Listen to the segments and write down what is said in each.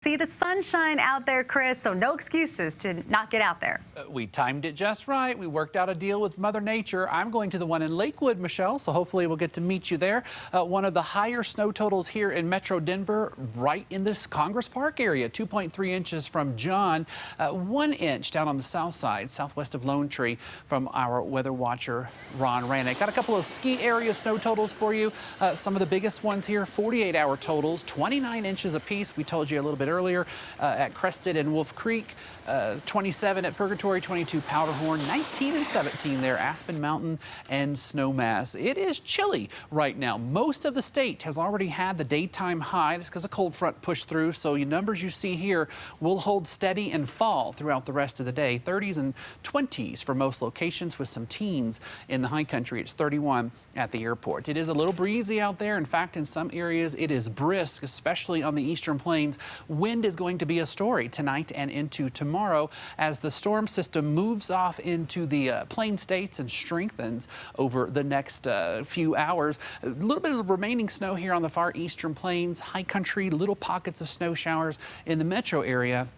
See the sunshine out there, Chris, so no excuses to not get out there. We timed it just right. We worked out a deal with Mother Nature. I'm going to the one in Lakewood, Michelle, so hopefully we'll get to meet you there. One of the higher snow totals here in Metro Denver, right in this Congress Park area, 2.3 inches from John, 1 inch down on the south side, southwest of Lone Tree from our weather watcher, Ron Rannick. Got a couple of ski area snow totals for you. Some of the biggest ones here, 48-hour totals, 29 inches apiece. We told you a little bit earlier at Crested and Wolf Creek, 27 at Purgatory, 22 Powderhorn, 19 and 17 there, Aspen Mountain and Snowmass. It is chilly right now. Most of the state has already had the daytime high. That's because a cold front pushed through, so your numbers you see here will hold steady and fall throughout the rest of the day. 30s and 20s for most locations with some teens in the high country. It's 31 at the airport. It is a little breezy out there. In fact, in some areas it is brisk, especially on the eastern plains. Wind is going to be a story tonight and into tomorrow as the storm system moves off into the plain states and strengthens over the next few hours. A little bit of remaining snow here on the far eastern plains, high country, little pockets of snow showers in the metro area.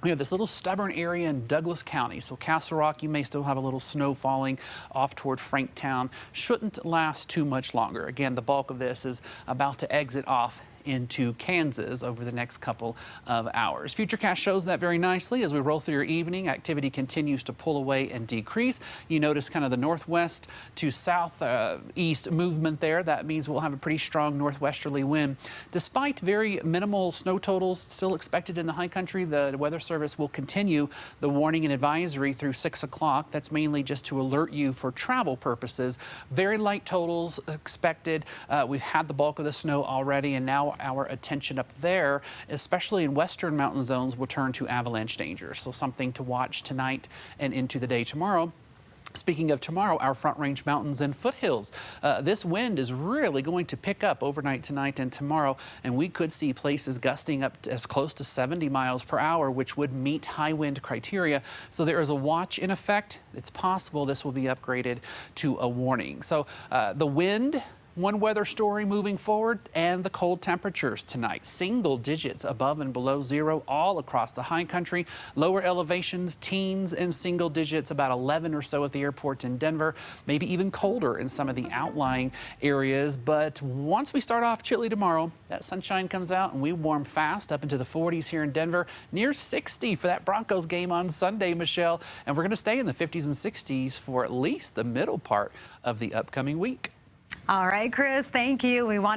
We have this little stubborn area in Douglas County. So Castle Rock, you may still have a little snow falling off toward Franktown. Shouldn't last too much longer. Again, the bulk of this is about to exit off into Kansas over the next couple of hours. Futurecast shows that very nicely as we roll through your evening. Activity continues to pull away and decrease. You notice kind of the northwest to southeast movement there. That means we'll have a pretty strong northwesterly wind. Despite very minimal snow totals still expected in the high country, the Weather Service will continue the warning and advisory through 6 o'clock. That's mainly just to alert you for travel purposes. Very light totals expected. We've had the bulk of the snow already, and now our attention up there, especially in western mountain zones, will turn to avalanche danger. So something to watch tonight and into the day tomorrow. Speaking of tomorrow, our Front Range mountains and foothills. This wind is really going to pick up overnight tonight and tomorrow, and we could see places gusting up to as close to 70 miles per hour, which would meet high wind criteria. So there is a watch in effect. It's possible this will be upgraded to a warning. So the wind, one weather story moving forward, and the cold temperatures tonight. Single digits above and below zero all across the high country. Lower elevations, teens in single digits, about 11 or so at the airport in Denver. Maybe even colder in some of the outlying areas. But once we start off chilly tomorrow, that sunshine comes out and we warm fast up into the 40s here in Denver. Near 60 for that Broncos game on Sunday, Michelle. And we're going to stay in the 50s and 60s for at least the middle part of the upcoming week. All right, Chris, thank you. We want